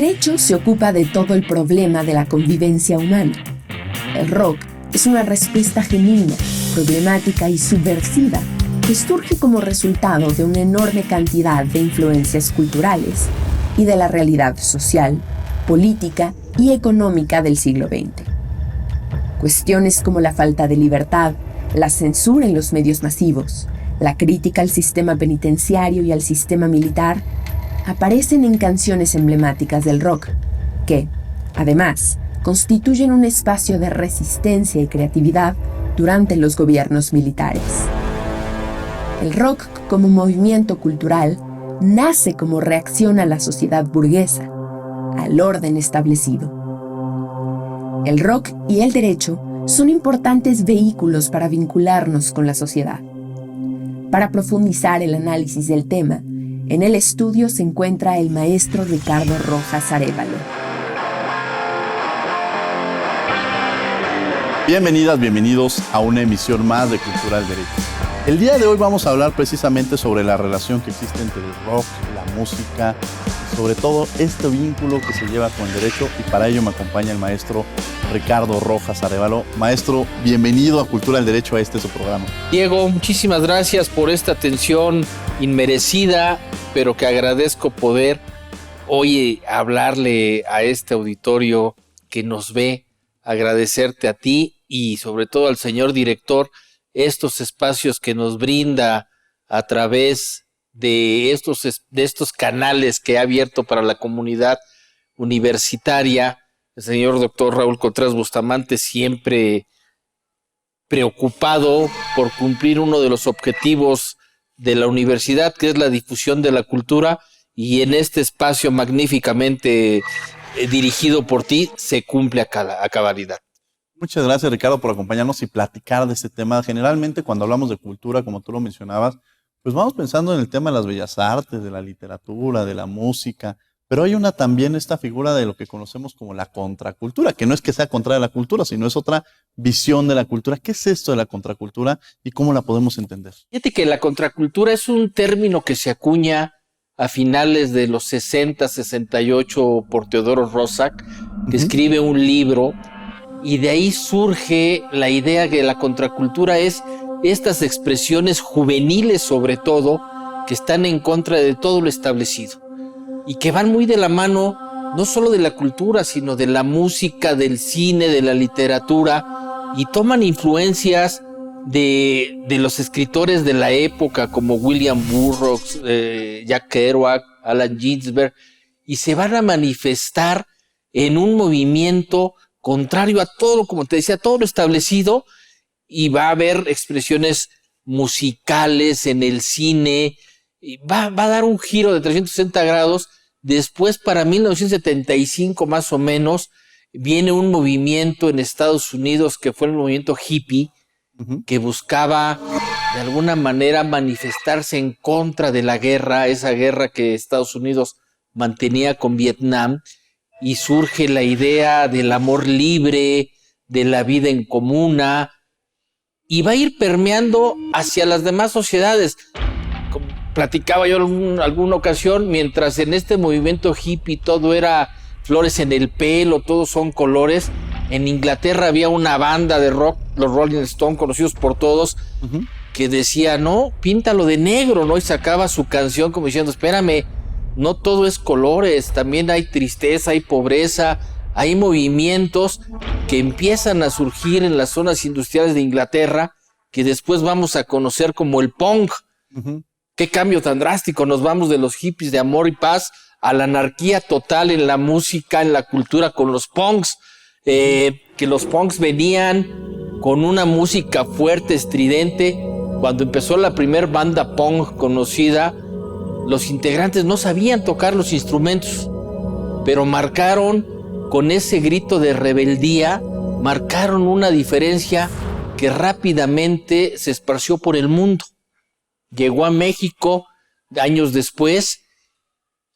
derecho se ocupa de todo el problema de la convivencia humana. El rock es una respuesta genuina, problemática y subversiva que surge como resultado de una enorme cantidad de influencias culturales y de la realidad social, política y económica del siglo XX. Cuestiones como la falta de libertad, la censura en los medios masivos, la crítica al sistema penitenciario y al sistema militar aparecen en canciones emblemáticas del rock, que, además, constituyen un espacio de resistencia y creatividad durante los gobiernos militares. El rock como movimiento cultural nace como reacción a la sociedad burguesa, al orden establecido. El rock y el derecho son importantes vehículos para vincularnos con la sociedad. Para profundizar el análisis del tema, en el estudio se encuentra el maestro Ricardo Rojas Arévalo. Bienvenidas, bienvenidos a una emisión más de Cultura del Derecho. El día de hoy vamos a hablar precisamente sobre la relación que existe entre el rock, la música, y sobre todo este vínculo que se lleva con el derecho, y para ello me acompaña el maestro Ricardo Rojas Arévalo. Maestro, bienvenido a Cultura del Derecho, a su programa. Diego, muchísimas gracias por esta atención inmerecida, pero que agradezco poder hoy hablarle a este auditorio que nos ve, agradecerte a ti y sobre todo al señor director estos espacios que nos brinda a través de estos canales que ha abierto para la comunidad universitaria. El señor doctor Raúl Contreras Bustamante, siempre preocupado por cumplir uno de los objetivos de la universidad, que es la difusión de la cultura, y en este espacio magníficamente dirigido por ti se cumple a cabalidad. Muchas gracias, Ricardo, por acompañarnos y platicar de este tema. Generalmente cuando hablamos de cultura, como tú lo mencionabas, pues vamos pensando en el tema de las bellas artes, de la literatura, de la música, pero hay también esta figura de lo que conocemos como la contracultura, que no es que sea contra de la cultura, sino es otra visión de la cultura. ¿Qué es esto de la contracultura y cómo la podemos entender? Fíjate que la contracultura es un término que se acuña a finales de los 60, 68 por Teodoro Roszak, que escribe un libro, y de ahí surge la idea que la contracultura es estas expresiones juveniles, sobre todo, que están en contra de todo lo establecido y que van muy de la mano no solo de la cultura, sino de la música, del cine, de la literatura, y toman influencias de los escritores de la época como William Burroughs, Jack Kerouac, Allen Ginsberg, y se van a manifestar en un movimiento contrario a todo, como te decía, todo lo establecido, y va a haber expresiones musicales en el cine, y va a dar un giro de 360 grados. Después, para 1975 más o menos, viene un movimiento en Estados Unidos que fue el movimiento hippie, que buscaba de alguna manera manifestarse en contra de la guerra, esa guerra que Estados Unidos mantenía con Vietnam, y surge la idea del amor libre, de la vida en comuna, y va a ir permeando hacia las demás sociedades. Como platicaba yo en alguna ocasión, mientras en este movimiento hippie todo era flores en el pelo, todos son colores, en Inglaterra había una banda de rock, los Rolling Stones, conocidos por todos, que decía, no, píntalo de negro, ¿no? Y sacaba su canción como diciendo, espérame, no todo es colores, también hay tristeza, hay pobreza, hay movimientos que empiezan a surgir en las zonas industriales de Inglaterra, que después vamos a conocer como el punk. Qué cambio tan drástico, nos vamos de los hippies de amor y paz a la anarquía total en la música, en la cultura, con los punks, que los punks venían con una música fuerte, estridente. Cuando empezó la primer banda punk conocida, los integrantes no sabían tocar los instrumentos, pero marcaron con ese grito de rebeldía, marcaron una diferencia que rápidamente se esparció por el mundo. Llegó a México años después,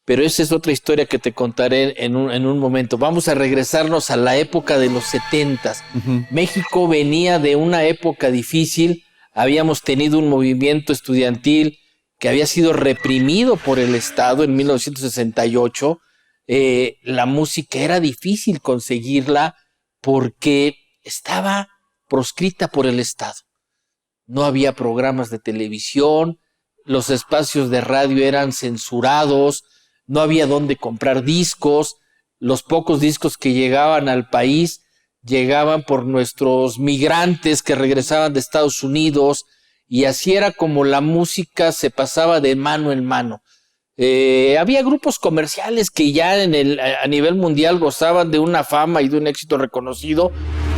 pero esa es otra historia que te contaré en un momento. Vamos a regresarnos a la época de los 70s. México venía de una época difícil, habíamos tenido un movimiento estudiantil que había sido reprimido por el Estado en 1968, la música era difícil conseguirla porque estaba proscrita por el Estado. No había programas de televisión, los espacios de radio eran censurados, no había dónde comprar discos, los pocos discos que llegaban al país llegaban por nuestros migrantes que regresaban de Estados Unidos, y así era como la música se pasaba de mano en mano. Había grupos comerciales que ya a nivel mundial gozaban de una fama y de un éxito reconocido,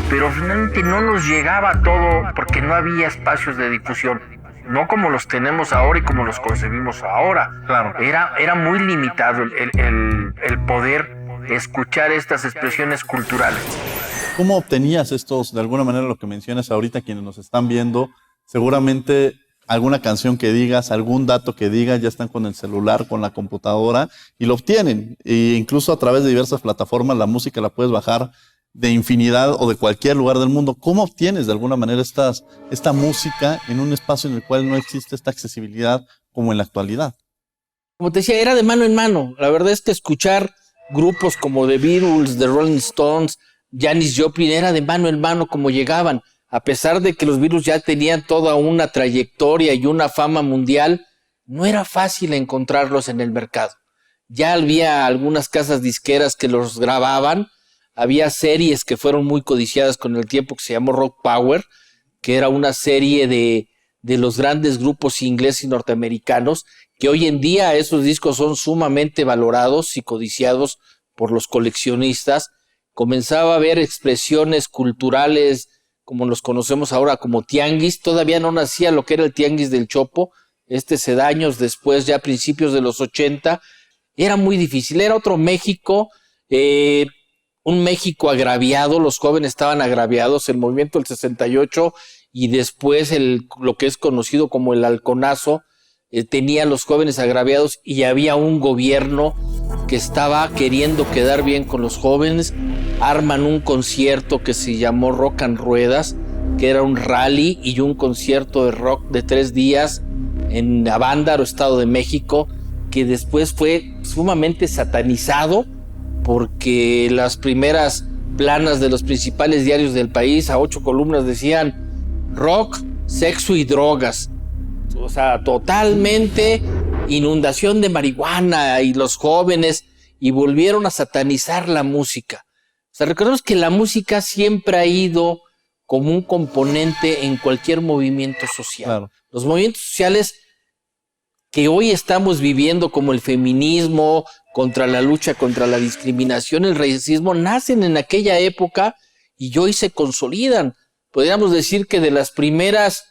pero finalmente no nos llegaba todo porque no había espacios de difusión, no como los tenemos ahora y como los concebimos ahora. Claro. Era muy limitado el poder escuchar estas expresiones culturales. ¿Cómo obtenías estos, de alguna manera, lo que mencionas ahorita, quienes nos están viendo, seguramente alguna canción que digas, algún dato que digas, ya están con el celular, con la computadora, y lo obtienen? E incluso a través de diversas plataformas, la música la puedes bajar de infinidad o de cualquier lugar del mundo. ¿Cómo obtienes de alguna manera esta música en un espacio en el cual no existe esta accesibilidad como en la actualidad? Como te decía, era de mano en mano. La verdad es que escuchar grupos como The Beatles, The Rolling Stones, Janis Joplin, era de mano en mano como llegaban. A pesar de que los Beatles ya tenían toda una trayectoria y una fama mundial, no era fácil encontrarlos en el mercado. Ya había algunas casas disqueras que los grababan, había series que fueron muy codiciadas con el tiempo que se llamó Rock Power, que era una serie de los grandes grupos ingleses y norteamericanos, que hoy en día esos discos son sumamente valorados y codiciados por los coleccionistas. Comenzaba a haber expresiones culturales como los conocemos ahora como tianguis. Todavía no nacía lo que era el tianguis del Chopo, se da años después, ya a principios de los 80. Era muy difícil, era otro México, un México agraviado, los jóvenes estaban agraviados, el movimiento del 68 y después lo que es conocido como el halconazo, tenía a los jóvenes agraviados, y había un gobierno que estaba queriendo quedar bien con los jóvenes. Arman un concierto que se llamó Rock and Ruedas, que era un rally y un concierto de rock de 3 días en Avándaro, Estado de México, que después fue sumamente satanizado porque las primeras planas de los principales diarios del país, a 8 columnas, decían rock, sexo y drogas. O sea, totalmente inundación de marihuana y los jóvenes, y volvieron a satanizar la música. O sea, recordemos que la música siempre ha ido como un componente en cualquier movimiento social. Claro. Los movimientos sociales que hoy estamos viviendo, como el feminismo, contra la lucha contra la discriminación, el racismo, nacen en aquella época y hoy se consolidan. Podríamos decir que de las primeras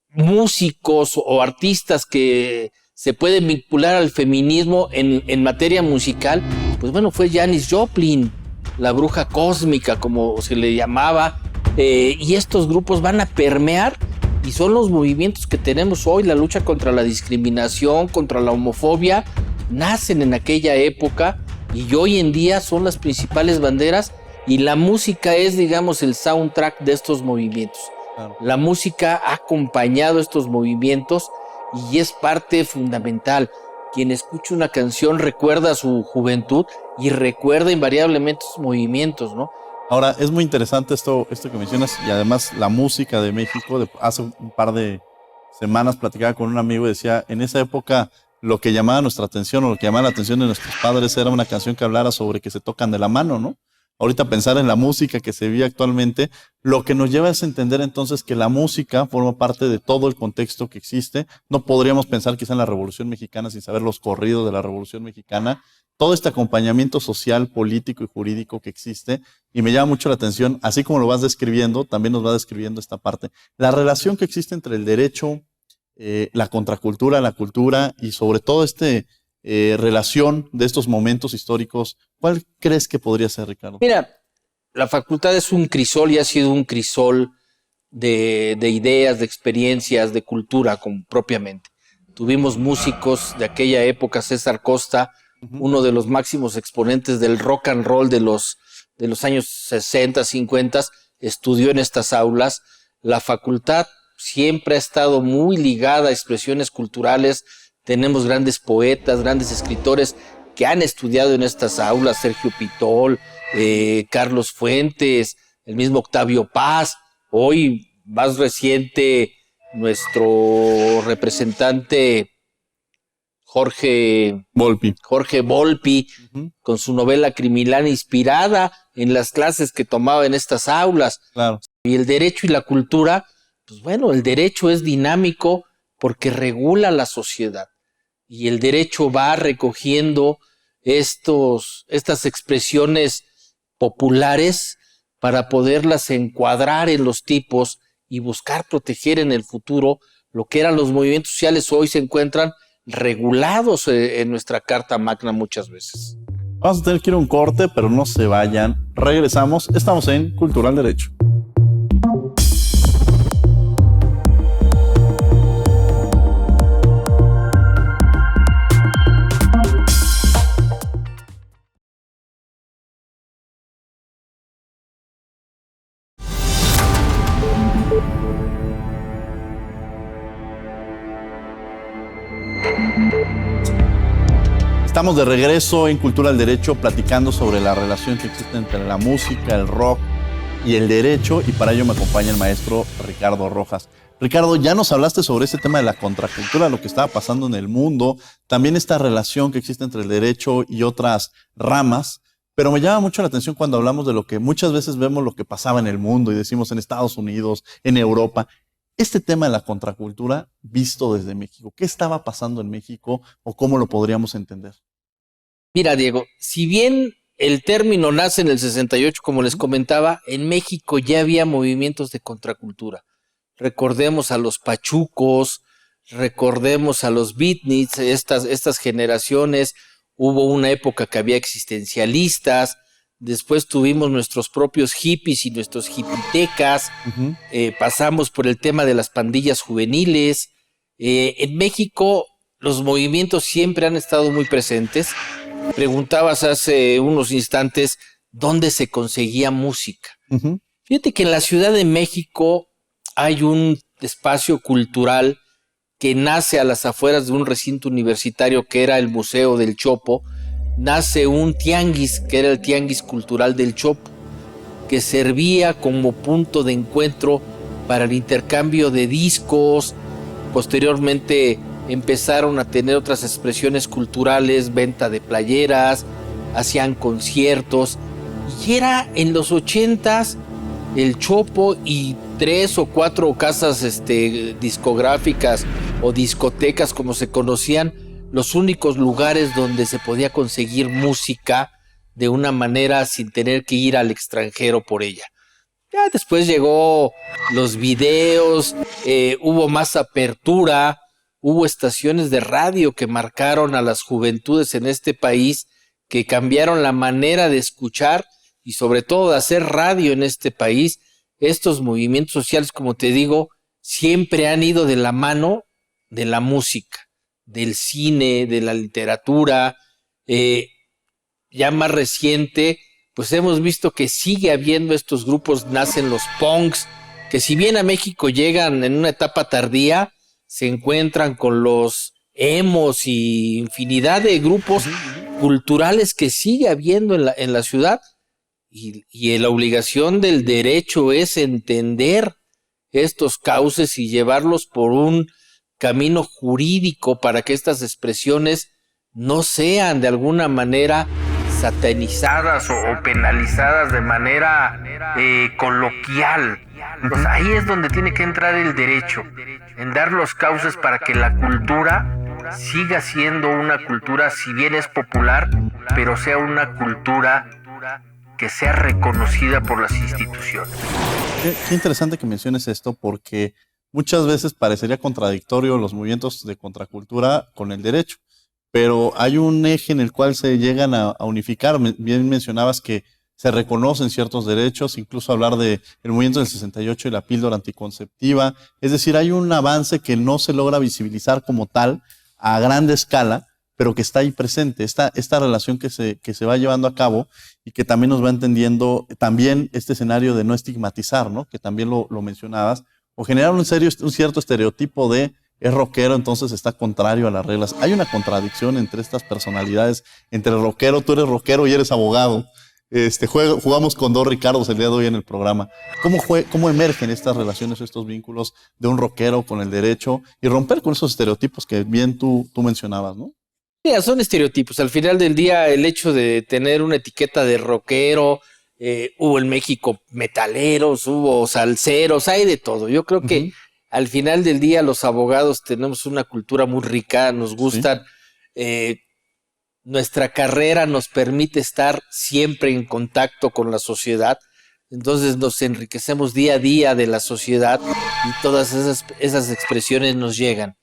músicos o artistas que se pueden vincular al feminismo en materia musical, pues bueno, fue Janis Joplin, la bruja cósmica, como se le llamaba, y estos grupos van a permear y son los movimientos que tenemos hoy. La lucha contra la discriminación, contra la homofobia, nacen en aquella época y hoy en día son las principales banderas, y la música es, digamos, el soundtrack de estos movimientos. Claro. La música ha acompañado estos movimientos y es parte fundamental. Quien escucha una canción recuerda su juventud y recuerda invariablemente sus movimientos, ¿no? Ahora, es muy interesante esto que mencionas, y además la música de México. Hace un par de semanas platicaba con un amigo y decía, en esa época lo que llamaba nuestra atención, o lo que llamaba la atención de nuestros padres, era una canción que hablara sobre que se tocan de la mano, ¿no? Ahorita pensar en la música que se vive actualmente, lo que nos lleva es entender entonces que la música forma parte de todo el contexto que existe. No podríamos pensar quizá en la Revolución Mexicana sin saber los corridos de la Revolución Mexicana, todo este acompañamiento social, político y jurídico que existe, y me llama mucho la atención, así como lo vas describiendo, también nos va describiendo esta parte, la relación que existe entre el derecho, la contracultura, la cultura, y sobre todo relación de estos momentos históricos. ¿Cuál crees que podría ser, Ricardo? Mira, la facultad es un crisol y ha sido un crisol de ideas, de experiencias, de cultura propiamente. Tuvimos músicos de aquella época, César Costa, uno de los máximos exponentes del rock and roll de los años 60, 50, estudió en estas aulas. La facultad siempre ha estado muy ligada a expresiones culturales. Tenemos grandes poetas, grandes escritores que han estudiado en estas aulas, Sergio Pitol, Carlos Fuentes, el mismo Octavio Paz, hoy más reciente nuestro representante Jorge Volpi, con su novela criminal inspirada en las clases que tomaba en estas aulas. Claro. Y el derecho y la cultura, pues bueno, el derecho es dinámico porque regula la sociedad. Y el derecho va recogiendo estas expresiones populares para poderlas encuadrar en los tipos y buscar proteger en el futuro lo que eran los movimientos sociales. Hoy se encuentran regulados en nuestra Carta Magna muchas veces. Vamos a tener que ir a un corte, pero no se vayan. Regresamos. Estamos en Cultural Derecho. Estamos de regreso en Cultura del Derecho platicando sobre la relación que existe entre la música, el rock y el derecho, y para ello me acompaña el maestro Ricardo Rojas. Ricardo, ya nos hablaste sobre este tema de la contracultura, lo que estaba pasando en el mundo, también esta relación que existe entre el derecho y otras ramas, pero me llama mucho la atención cuando hablamos de lo que muchas veces vemos lo que pasaba en el mundo y decimos en Estados Unidos, en Europa. Este tema de la contracultura visto desde México, ¿qué estaba pasando en México o cómo lo podríamos entender? Mira, Diego, si bien el término nace en el 68, como les comentaba, en México ya había movimientos de contracultura. Recordemos a los Pachucos, recordemos a los beatniks, estas generaciones. Hubo una época que había existencialistas, después tuvimos nuestros propios hippies y nuestros hippitecas, pasamos por el tema de las pandillas juveniles. En México los movimientos siempre han estado muy presentes. Preguntabas hace unos instantes dónde se conseguía música. Fíjate que en la Ciudad de México hay un espacio cultural que nace a las afueras de un recinto universitario que era el Museo del Chopo. Nace un tianguis, que era el Tianguis Cultural del Chopo, que servía como punto de encuentro para el intercambio de discos. Posteriormente empezaron a tener otras expresiones culturales, venta de playeras, hacían conciertos. Y era en los 80s el Chopo y 3 o 4 casas discográficas o discotecas, como se conocían, los únicos lugares donde se podía conseguir música de una manera sin tener que ir al extranjero por ella. Ya después llegó los videos, hubo más apertura, hubo estaciones de radio que marcaron a las juventudes en este país, que cambiaron la manera de escuchar y sobre todo de hacer radio en este país. Estos movimientos sociales, como te digo, siempre han ido de la mano de la música, del cine, de la literatura. Ya más reciente, pues hemos visto que sigue habiendo estos grupos, nacen los punks, que si bien a México llegan en una etapa tardía, se encuentran con los emos y infinidad de grupos culturales que sigue habiendo en la ciudad. Y la obligación del derecho es entender estos cauces y llevarlos por un camino jurídico para que estas expresiones no sean de alguna manera satanizadas o penalizadas de manera coloquial. Pues ahí es donde tiene que entrar el derecho, en dar los cauces para que la cultura siga siendo una cultura, si bien es popular, pero sea una cultura que sea reconocida por las instituciones. Qué interesante que menciones esto, porque muchas veces parecería contradictorio los movimientos de contracultura con el derecho, pero hay un eje en el cual se llegan a unificar. Bien mencionabas que se reconocen ciertos derechos, incluso hablar del movimiento del 68 y la píldora anticonceptiva. Es decir, hay un avance que no se logra visibilizar como tal a grande escala, pero que está ahí presente, esta relación que se va llevando a cabo y que también nos va entendiendo también este escenario de no estigmatizar, ¿no? Que también lo mencionabas, o generar un cierto estereotipo de es rockero, entonces está contrario a las reglas. Hay una contradicción entre estas personalidades, entre el rockero, tú eres rockero y eres abogado. Jugamos con dos Ricardos el día de hoy en el programa. ¿Cómo emergen estas relaciones, estos vínculos de un rockero con el derecho y romper con esos estereotipos que bien tú mencionabas, ¿no? Mira, son estereotipos. Al final del día, el hecho de tener una etiqueta de rockero, hubo en México metaleros, hubo salseros, hay de todo. Yo creo que al final del día los abogados tenemos una cultura muy rica, nos gustan, nuestra carrera nos permite estar siempre en contacto con la sociedad, entonces nos enriquecemos día a día de la sociedad y todas esas expresiones nos llegan.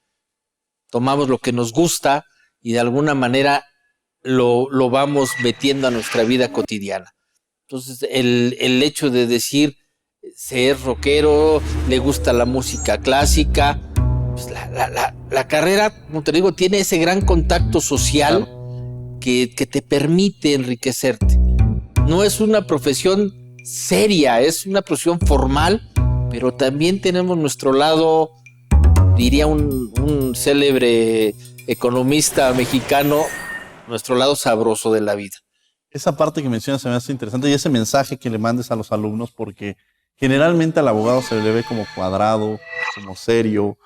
Tomamos lo que nos gusta y de alguna manera lo vamos metiendo a nuestra vida cotidiana. Entonces el hecho de decir ser rockero, le gusta la música clásica, pues la carrera, como te digo, tiene ese gran contacto social que te permite enriquecerte. No es una profesión seria, es una profesión formal, pero también tenemos nuestro lado, diría un célebre economista mexicano, nuestro lado sabroso de la vida. Esa parte que mencionas se me hace interesante y ese mensaje que le mandes a los alumnos, porque generalmente al abogado se le ve como cuadrado, como serio,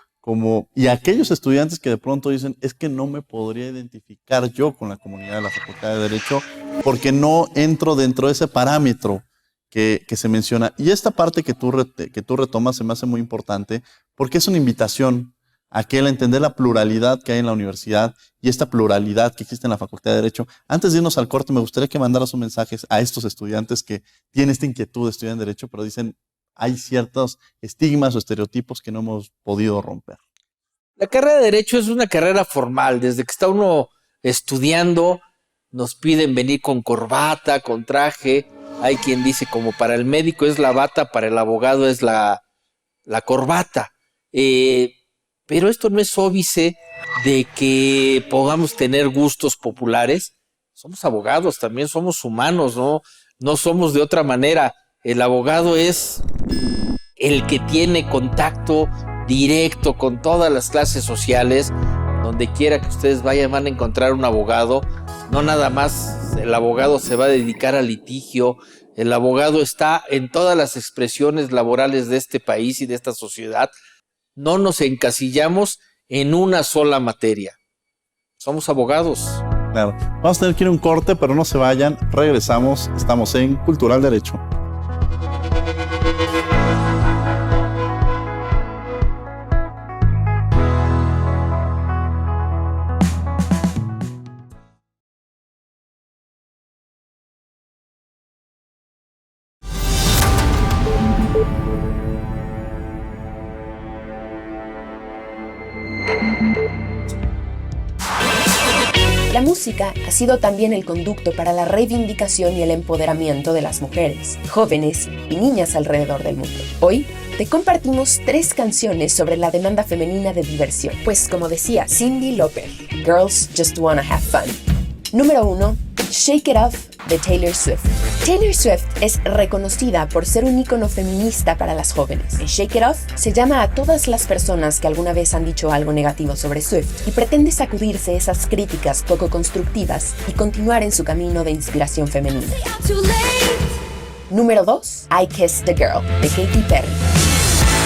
y aquellos estudiantes que de pronto dicen, es que no me podría identificar yo con la comunidad de la Facultad de Derecho porque no entro dentro de ese parámetro que se menciona. Y esta parte que tú retomas se me hace muy importante porque es una invitación a que el entender la pluralidad que hay en la universidad y esta pluralidad que existe en la Facultad de Derecho. Antes de irnos al corte, me gustaría que mandaras un mensaje a estos estudiantes que tienen esta inquietud de estudiar en Derecho, pero dicen, hay ciertos estigmas o estereotipos que no hemos podido romper. La carrera de Derecho es una carrera formal. Desde que está uno estudiando, nos piden venir con corbata, con traje. Hay quien dice, como para el médico es la bata, para el abogado es la corbata. Pero esto no es óbice de que podamos tener gustos populares. Somos abogados, también somos humanos, ¿no? No somos de otra manera. El abogado es el que tiene contacto directo con todas las clases sociales. Donde quiera que ustedes vayan van a encontrar un abogado. No nada más el abogado se va a dedicar al litigio. El abogado está en todas las expresiones laborales de este país y de esta sociedad. No nos encasillamos en una sola materia. Somos abogados. Claro. Vamos a tener que ir a un corte, pero no se vayan. Regresamos. Estamos en Cultural Derecho. La música ha sido también el conducto para la reivindicación y el empoderamiento de las mujeres, jóvenes y niñas alrededor del mundo. Hoy te compartimos 3 canciones sobre la demanda femenina de diversión. Pues como decía Cyndi Lauper, Girls Just Wanna Have Fun. Número 1, Shake It Off de Taylor Swift. Taylor Swift es reconocida por ser un ícono feminista para las jóvenes. En Shake It Off se llama a todas las personas que alguna vez han dicho algo negativo sobre Swift y pretende sacudirse esas críticas poco constructivas y continuar en su camino de inspiración femenina. Número 2, I Kissed the Girl de Katy Perry.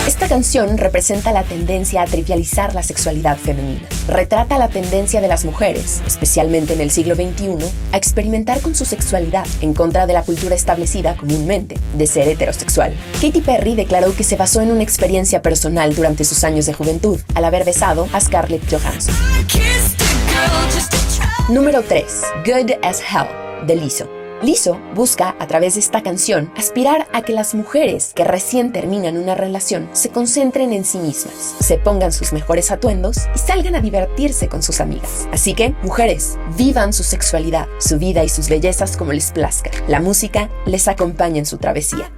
Esta canción representa la tendencia a trivializar la sexualidad femenina. Retrata la tendencia de las mujeres, especialmente en el siglo XXI, a experimentar con su sexualidad en contra de la cultura establecida comúnmente de ser heterosexual. Katy Perry declaró que se basó en una experiencia personal durante sus años de juventud, al haber besado a Scarlett Johansson. Número 3, Good as Hell de Lizzo. Lizzo busca, a través de esta canción, aspirar a que las mujeres que recién terminan una relación se concentren en sí mismas, se pongan sus mejores atuendos y salgan a divertirse con sus amigas. Así que, mujeres, vivan su sexualidad, su vida y sus bellezas como les plazca. La música les acompaña en su travesía.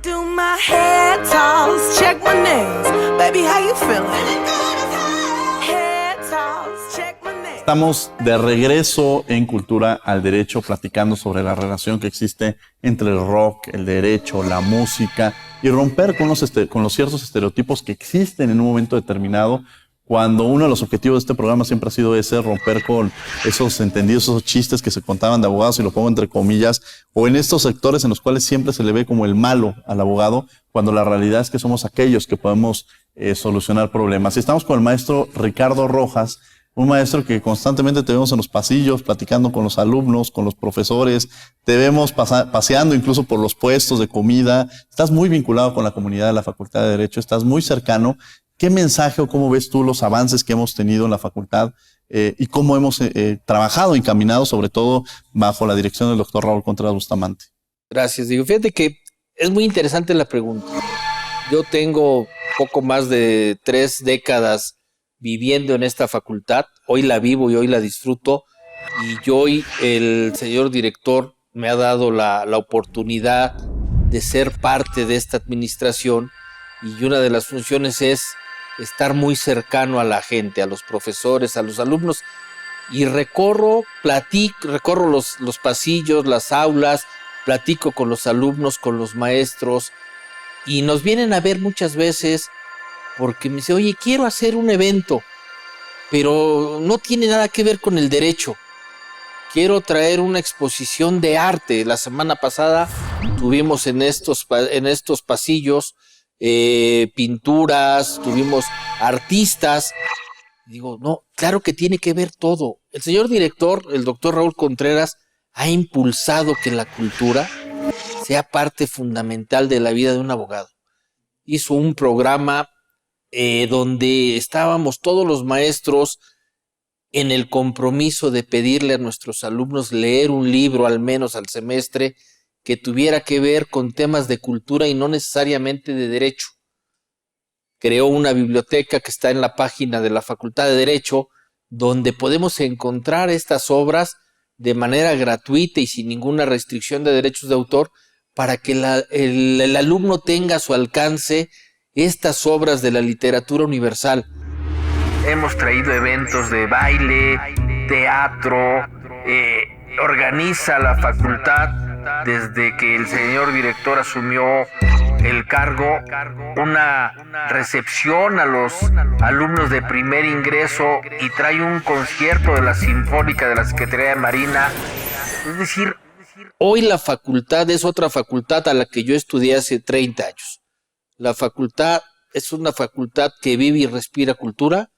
Estamos de regreso en Cultura al Derecho platicando sobre la relación que existe entre el rock, el derecho, la música y romper con los ciertos estereotipos que existen en un momento determinado, cuando uno de los objetivos de este programa siempre ha sido ese, romper con esos entendidos, esos chistes que se contaban de abogados, y lo pongo entre comillas, o en estos sectores en los cuales siempre se le ve como el malo al abogado, cuando la realidad es que somos aquellos que podemos solucionar problemas. Y estamos con el maestro Ricardo Rojas, un maestro que constantemente te vemos en los pasillos, platicando con los alumnos, con los profesores, te vemos paseando incluso por los puestos de comida, estás muy vinculado con la comunidad de la Facultad de Derecho, estás muy cercano. ¿Qué mensaje o cómo ves tú los avances que hemos tenido en la facultad y cómo hemos trabajado y caminado, sobre todo bajo la dirección del doctor Raúl Contreras Bustamante? Gracias, Diego. Fíjate que es muy interesante la pregunta. Yo tengo poco más de 3 décadas viviendo en esta facultad. Hoy la vivo y hoy la disfruto. Y hoy el señor director me ha dado la oportunidad de ser parte de esta administración. Y una de las funciones es estar muy cercano a la gente, a los profesores, a los alumnos, y recorro los pasillos, las aulas, platico con los alumnos, con los maestros, y nos vienen a ver muchas veces porque me dice, oye, quiero hacer un evento, pero no tiene nada que ver con el derecho. Quiero traer una exposición de arte. La semana pasada tuvimos en estos pasillos pinturas, tuvimos artistas. Digo, no, claro que tiene que ver todo. El señor director, el doctor Raúl Contreras, ha impulsado que la cultura sea parte fundamental de la vida de un abogado. Hizo un programa donde estábamos todos los maestros en el compromiso de pedirle a nuestros alumnos leer un libro al menos al semestre que tuviera que ver con temas de cultura y no necesariamente de derecho. Creó una biblioteca que está en la página de la Facultad de Derecho, donde podemos encontrar estas obras de manera gratuita y sin ninguna restricción de derechos de autor, para que el alumno tenga a su alcance estas obras de la literatura universal. Hemos traído eventos de baile, teatro, organiza la facultad desde que el señor director asumió el cargo, una recepción a los alumnos de primer ingreso y trae un concierto de la Sinfónica de la Secretaría de Marina. Es decir, hoy la facultad es otra facultad a la que yo estudié hace 30 años. La facultad es una facultad que vive y respira cultura,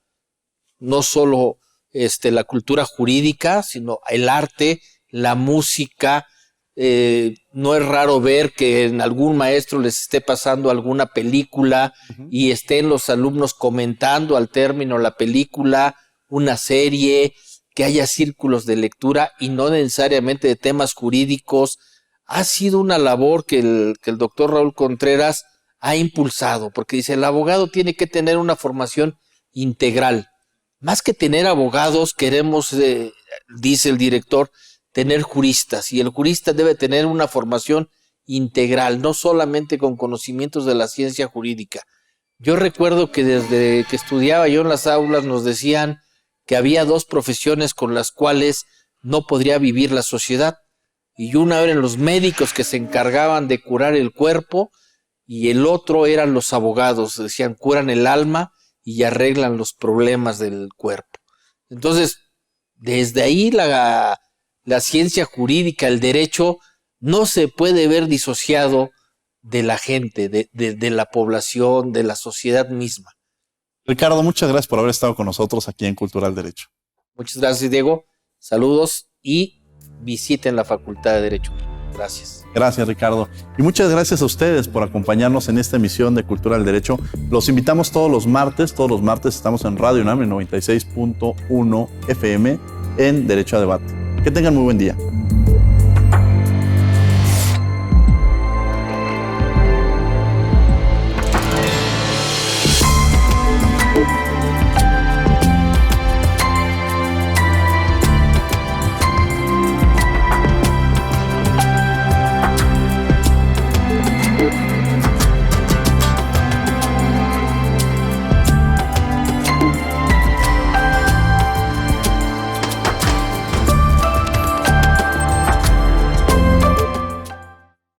no solo la cultura jurídica, sino el arte, la música. No es raro ver que en algún maestro les esté pasando alguna película y estén los alumnos comentando al término la película, una serie, que haya círculos de lectura y no necesariamente de temas jurídicos. Ha sido una labor que el doctor Raúl Contreras ha impulsado, porque dice, el abogado tiene que tener una formación integral. Más que tener abogados, queremos, dice el director, tener juristas, y el jurista debe tener una formación integral, no solamente con conocimientos de la ciencia jurídica. Yo recuerdo que desde que estudiaba yo en las aulas nos decían que había 2 profesiones con las cuales no podría vivir la sociedad, y una eran los médicos que se encargaban de curar el cuerpo, y el otro eran los abogados, decían curan el alma y arreglan los problemas del cuerpo. Entonces, desde ahí la ciencia jurídica, el derecho, no se puede ver disociado de la gente, de la población, de la sociedad misma. Ricardo, muchas gracias por haber estado con nosotros aquí en Cultural Derecho. Muchas gracias, Diego. Saludos y visiten la Facultad de Derecho. Gracias. Gracias, Ricardo. Y muchas gracias a ustedes por acompañarnos en esta emisión de Cultura del Derecho. Los invitamos todos los martes estamos en Radio UNAM en 96.1 FM en Derecho a Debate. Que tengan muy buen día.